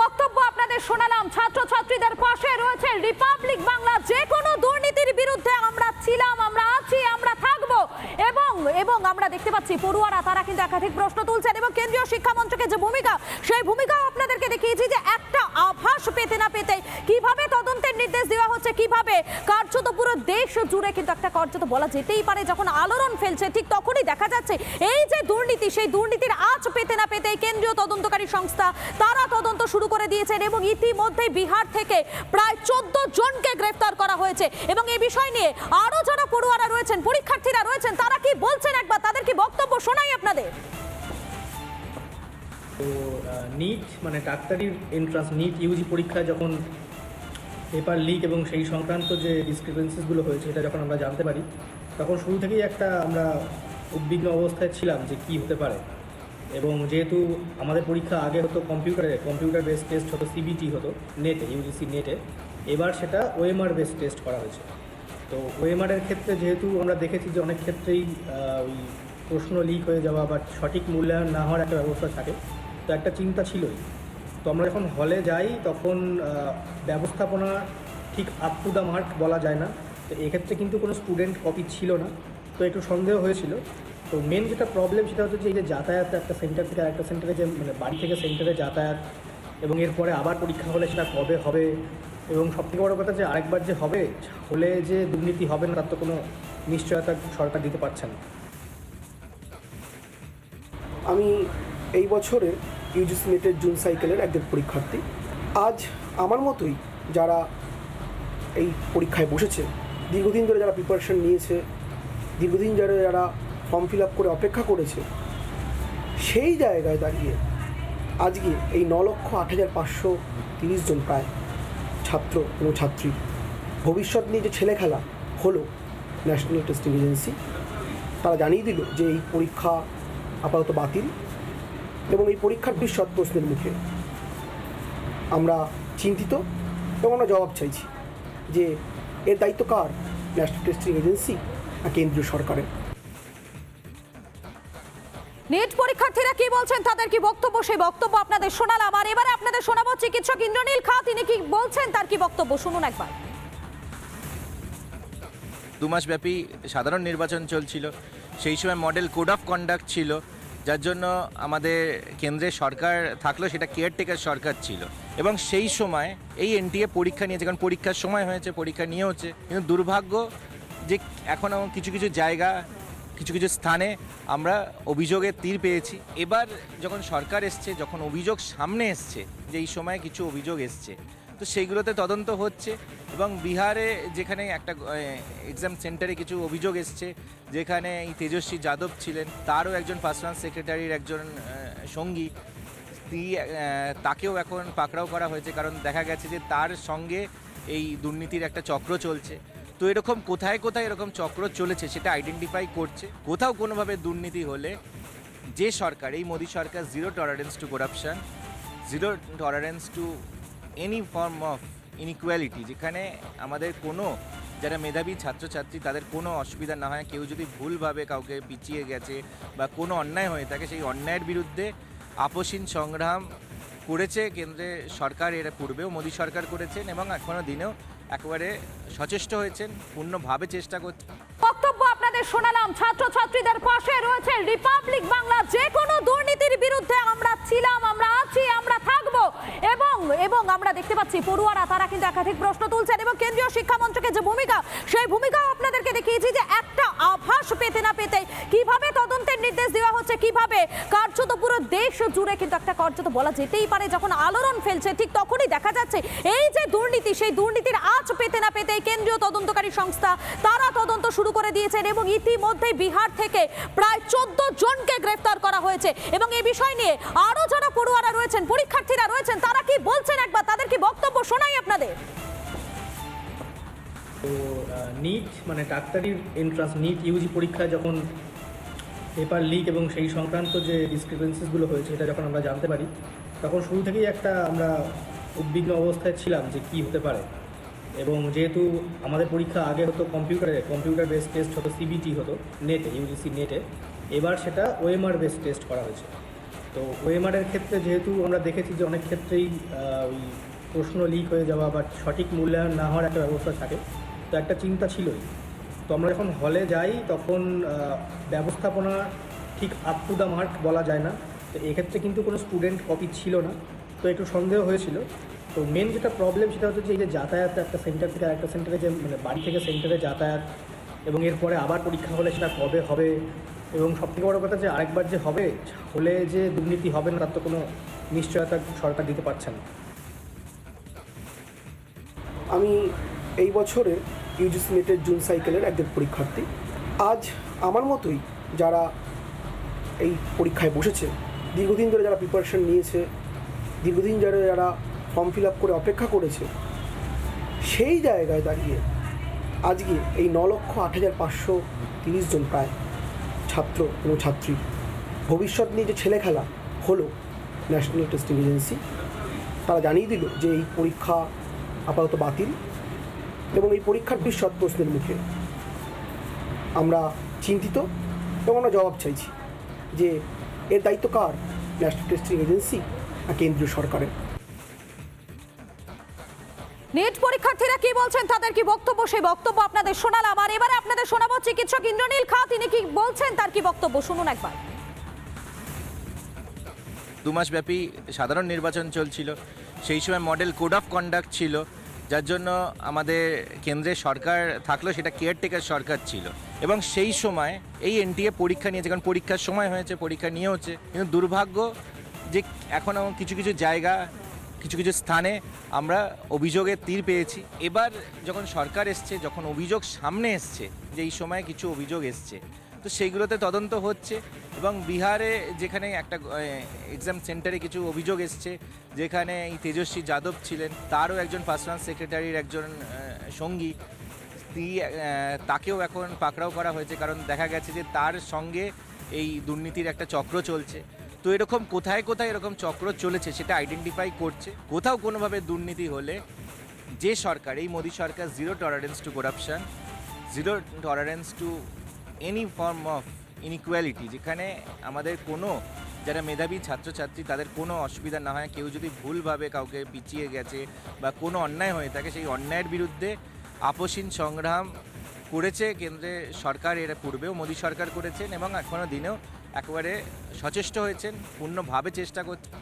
বক্তব্য আপনাদের শোনালাম। ছাত্রছাত্রীদের পাশে রয়েছে রিপাবলিক বাংলা। যে কোনো দুর্নীতির বিরুদ্ধে আমরা ছিলাম, আমরা আছি, আমরা থাকবো। এবং আমরা দেখতে পাচ্ছি পড়ুয়ারা তারা কিন্তু একাধিক প্রশ্ন তুলছেন এবং কেন্দ্রীয় শিক্ষামন্ত্রকের যে ভূমিকা, সেই ভূমিকাও আপনাদেরকে দেখিয়েছি যে একটা আভাস পেতে না পেতে কিভাবে তদন্তের নির্দেশ দেওয়া হচ্ছে, কিভাবে কার্যত পুরো দেশ জুড়ে কিন্তু একটা কার্যত বলা যেতেই পারে যখন আলোড়ন ফেলছে, ঠিক তখনই দেখা যাচ্ছে এই যে দুর্নীতি, সেই দুর্নীতির আঁচ পেতে না পেতে কেন্দ্রীয় তদন্তকারী সংস্থা তারা তদন্ত শুরু করে দিয়েছেন এবং ইতিমধ্যে বিহার থেকে প্রায় 14 জনকে গ্রেফতার করা হয়েছে। এবং এই বিষয় নিয়ে আরো যারা পড়ুয়ারা রয়েছেন, পরীক্ষার্থীরা রয়েছেন, তারা কি বলছেন একবার তাদের কি বক্তব্য শোনাই আপনাদের। তো নিট মানে ডাক্তারির এন্ট্রান্স নিট ইউজি পরীক্ষায় যখন পেপার লিক এবং সেই সংক্রান্ত যে ডিসক্রিপেন্সিসগুলো হয়েছে এটা যখন আমরা জানতে পারি, তখন শুরু থেকেই আমরা উদ্বিগ্ন অবস্থায় ছিলাম যে কী হতে পারে। এবং যেহেতু আমাদের পরীক্ষা আগে হতো কম্পিউটার বেস টেস্ট হতো, সিবিটি হতো নেটে, ইউজিসি নেটে, এবার সেটা ওএমআর বেস টেস্ট করা হয়েছে। তো ওএমআরের ক্ষেত্রে যেহেতু আমরা দেখেছি যে অনেক ক্ষেত্রেই ওই প্রশ্ন লিক হয়ে যাওয়া বা সঠিক মূল্যায়ন না হওয়ার একটা ব্যবস্থা থাকে, তো একটা চিন্তা ছিলই। তো আমরা যখন হলে যাই তখন ব্যবস্থাপনা ঠিক আপ টু দ্য মার্ক বলা যায় না। তো এক্ষেত্রে কিন্তু কোনো স্টুডেন্ট কপি ছিল না, তো একটু সন্দেহ হয়েছিল। তো মেন যেটা প্রবলেম সেটা হচ্ছে যে এই যে যাতায়াত, একটা সেন্টার থেকে আরেকটা সেন্টারে, যে মানে বাড়ি থেকে সেন্টারে যাতায়াত এবং এরপরে আবার পরীক্ষা হলে সেটা কবে হবে, এবং সবথেকে বড় কথা যে আরেকবার যে হলে যে দুর্নীতি হবে না তার তো কোনো নিশ্চয়তা সরকার দিতে পারছে না। আমি এই বছরে ইউজিসি নেটের জুন সাইকেলের একজন পরীক্ষার্থী। আজ আমার মতোই যারা এই পরীক্ষায় বসেছে, দীর্ঘদিন ধরে যারা প্রিপারেশন নিয়েছে, দীর্ঘদিন ধরে যারা ফর্ম ফিল আপ করে অপেক্ষা করেছে, সেই জায়গায় দাঁড়িয়ে আজকে এই 9,08,530 জন প্রায় ছাত্র এবং ছাত্রী ভবিষ্যৎ নিয়ে যে ছেলে খেলা হলো, ন্যাশনাল টেস্টিং এজেন্সি তারা জানিয়ে দিল যে এই পরীক্ষা আপাতত বাতিল এবং এই পরীক্ষার বিশদ প্রশ্নের মুখে আমরা চিন্তিত এবং আমরা জবাব চাইছি যে এর দায়িত্ব কার, ন্যাশনাল টেস্টিং এজেন্সি না কেন্দ্রীয় সরকারের। নেট পরীক্ষার্থীরা কি বলছেন, তাদের কি বক্তব্য, সেই বক্তব্য আপনাদের শোনালাম। আর এবারে আপনাদের শোনাবো চিকিৎসক ইন্দ্রনীল খা, তিনি কি বলছেন তার কি বক্তব্য, শুনুন একবার। 2 মাস ব্যাপী সাধারণ নির্বাচন চলছিল, সেই সময় মডেল কোড অফ কন্ডাক্ট ছিল, যার জন্য আমাদের কেন্দ্রের সরকার থাকলো সেটা কেয়ারটেকার সরকার ছিল। এবং সেই সময় এই এনটিএ পরীক্ষা নিয়েছে, কারণ পরীক্ষার সময় হয়েছে, পরীক্ষা নিয়ে হচ্ছে। কিন্তু দুর্ভাগ্য যে এখনও কিছু কিছু জায়গা, কিছু কিছু স্থানে আমরা অভিযোগের তীর পেয়েছি। এবার যখন সরকার এসছে, যখন অভিযোগ সামনে এসছে যে এই সময় কিছু অভিযোগ এসছে, তো সেইগুলোতে তদন্ত হচ্ছে। এবং বিহারে যেখানে একটা এক্সাম সেন্টারে কিছু অভিযোগ এসছে, যেখানে এই তেজস্বী যাদব ছিলেন, তারও একজন পার্সোনাল সেক্রেটারির একজন সঙ্গী, তাকেও এখন পাকড়াও করা হয়েছে, কারণ দেখা গেছে যে তার সঙ্গে এই দুর্নীতির একটা চক্র চলছে। তো এরকম কোথায় কোথায় এরকম চক্র চলেছে সেটা আইডেন্টিফাই করছে। কোথাও কোনোভাবে দুর্নীতি হলে যে সরকার, এই মোদী সরকার, zero tolerance to corruption, zero tolerance to any form of inequality, যেখানে আমাদের কোনো যারা মেধাবী ছাত্রছাত্রী তাদের কোনো অসুবিধা না হয়। কেউ যদি ভুলভাবে কাউকে পিছিয়ে গেছে বা কোনো অন্যায় হয়ে থাকে, সেই অন্যায়ের বিরুদ্ধে আপসীন সংগ্রাম করেছে কেন্দ্রের সরকার, এর পূর্বেও মোদী সরকার করেছেন এবং এখনো দিনেও একেবারে সচেষ্ট হয়েছেন, পূর্ণভাবে চেষ্টা করছেন। বক্তব্য আপনাদের শোনালাম। ছাত্রছাত্রীদের পাশে রয়েছে রিপাবলিক বাংলা। যে কোনো দুর্নীতির বিরুদ্ধে আমরা ছিলাম, আমরা আছি, আমরা থাকবো। এবং আমরা দেখতে পাচ্ছি পড়ুয়ারা তারা কিন্তু একাধিক প্রশ্ন তুলছেন এবং কেন্দ্রীয় শিক্ষামন্ত্রকের যে ভূমিকা, সেই ভূমিকাও আপনাদেরকে দেখিয়েছি যে একটা আভাস পেতে না পেতে কিভাবে তদন্তের নির্দেশ দেওয়া হচ্ছে, কিভাবে কার্যত পুরো দেশ জুড়ে কিন্তু একটা কার্যত বলা যেতেই পারে যখন আলোড়ন ফেলছে, ঠিক তখনই দেখা যাচ্ছে এই যে দুর্নীতি, সেই দুর্নীতির আঁচ পেতে না পেতে কেন্দ্রীয় তদন্তকারী সংস্থা তারা তদন্ত শুরু করে দিয়েছেন এবং ইতিমধ্যে বিহার থেকে প্রায় 14 জনকে গ্রেফতার করা হয়েছে। এবং এই বিষয় নিয়ে আরো যারা পড়ুয়ারা রয়েছেন, পরীক্ষার্থীরা রয়েছেন, তারা কি বলছেন একবার তাদের কি বক্তব্য শোনাই আপনাদের। তো নিট মানে ডাক্তারির এন্ট্রান্স নিট ইউজি পরীক্ষায় যখন পেপার লিক এবং সেই সংক্রান্ত যে ডিসক্রিপেন্সিসগুলো হয়েছে এটা যখন আমরা জানতে পারি, তখন শুরু থেকেই আমরা উদ্বিগ্ন অবস্থায় ছিলাম যে কী হতে পারে। এবং যেহেতু আমাদের পরীক্ষা আগে হতো কম্পিউটার বেস টেস্ট হতো, সিবিটি হতো নেটে, ইউজিসি নেটে, এবার সেটা ওএমআর বেস টেস্ট করা হয়েছে। তো তো ওএমআরের ক্ষেত্রে যেহেতু আমরা দেখেছি যে অনেক ক্ষেত্রেই ওই প্রশ্ন লিক হয়ে যাওয়া বা সঠিক মূল্যায়ন না হওয়ার একটা ব্যবস্থা থাকে, তো একটা চিন্তা ছিলই। তো আমরা যখন হলে যাই তখন ব্যবস্থাপনা ঠিক আপ টু দ্য মার্ক বলা যায় না, তো এক্ষেত্রে কিন্তু কোনো স্টুডেন্ট কপি ছিল না, তো একটু সন্দেহ হয়েছিল। তো মেন যেটা প্রবলেম সেটা হচ্ছে যে এই যে যাতায়াত একটা সেন্টার থেকে আরেকটা সেন্টারে, যে মানে বাড়ি থেকে সেন্টারে যাতায়াত এবং এরপরে আবার পরীক্ষা হলে সেটা কবে হবে, এবং সবথেকে বড় কথা যে আরেকবার যে হলে যে দুর্নীতি হবে না তার তো কোনো নিশ্চয়তা সরকার দিতে পারছে না। আমি এই বছরে ইউজিসি নেটের জুন সাইকেলের একজন পরীক্ষার্থী। আজ আমার মতোই যারা এই পরীক্ষায় বসেছে, দীর্ঘদিন ধরে যারা প্রিপারেশন নিয়েছে, দীর্ঘদিন ধরে যারা ফর্ম ফিল আপ করে অপেক্ষা করেছে, সেই জায়গায় দাঁড়িয়ে আজকে এই 9,08,530 জন প্রায় ছাত্র এবং ছাত্রী ভবিষ্যৎ নিয়ে যে ছেলে খেলা হলো, ন্যাশনাল টেস্টিং এজেন্সি তারা জানিয়ে দিল যে এই পরীক্ষা আপাতত বাতিল, এবং এই পরীক্ষার বিশদ প্রশ্নের মুখে আমরা চিন্তিত এবং আমরা জবাব চাইছি যে এর দায়িত্ব কার, ন্যাশনাল টেস্টিং এজেন্সি না কেন্দ্রীয় সরকারের। নেট পরীক্ষার্থীরা কি বলছেন, তাদের কি বক্তব্য, সেই বক্তব্য আপনাদের শোনালাম। আর এবারে আপনাদের শোনাবো চিকিৎসক ইন্দ্রনীল খা, তিনি কি বলছেন, তার কি বক্তব্য, শুনুন একবার। 2 মাস ব্যাপী সাধারণ নির্বাচন চলছিল, সেই সময় মডেল কোড অফ কন্ডাক্ট ছিল, যার জন্য আমাদের কেন্দ্রের সরকার থাকলেও সেটা কেয়ারটেকার সরকার ছিল। এবং সেই সময় এই এনটিএ পরীক্ষা নিয়েছে, কারণ পরীক্ষার সময় হয়েছে, পরীক্ষা নিয়ে হচ্ছে, কিন্তু দুর্ভাগ্য যে এখনও কিছু কিছু জায়গা, কিছু কিছু স্থানে আমরা অভিযোগের তীর পেয়েছি। এবার যখন সরকার এসছে, যখন অভিযোগ সামনে এসছে যে এই সময় কিছু অভিযোগ এসছে, তো সেইগুলোতে তদন্ত হচ্ছে। এবং বিহারে যেখানে একটা এক্সাম সেন্টারে কিছু অভিযোগ এসছে, যেখানে এই তেজস্বী যাদব ছিলেন, তারও একজন পার্সোনাল সেক্রেটারির একজন সঙ্গী, তাকেও এখন পাকড়াও করা হয়েছে, কারণ দেখা গেছে যে তার সঙ্গে এই দুর্নীতির একটা চক্র চলছে। তো এরকম কোথায় কোথায় এরকম চক্র চলেছে সেটা আইডেন্টিফাই করছে। কোথাও কোনোভাবে দুর্নীতি হলে যে সরকার, এই মোদী সরকার, zero tolerance to corruption, zero tolerance to any form of inequality, যেখানে আমাদের কোনো যারা মেধাবী ছাত্রছাত্রী তাদের কোনো অসুবিধা না হয়, কেউ যদি ভুলভাবে কাউকে পিছিয়ে গেছে বা কোনো অন্যায় হয়ে থাকে, সেই অন্যায়ের বিরুদ্ধে আপোষহীন সংগ্রাম করেছে কেন্দ্রের সরকার, এর পূর্বেও মোদী সরকার করেছেন এবং এখনও দিনেও একেবারে সচেষ্ট হয়েছেন, পূর্ণভাবে চেষ্টা করছেন।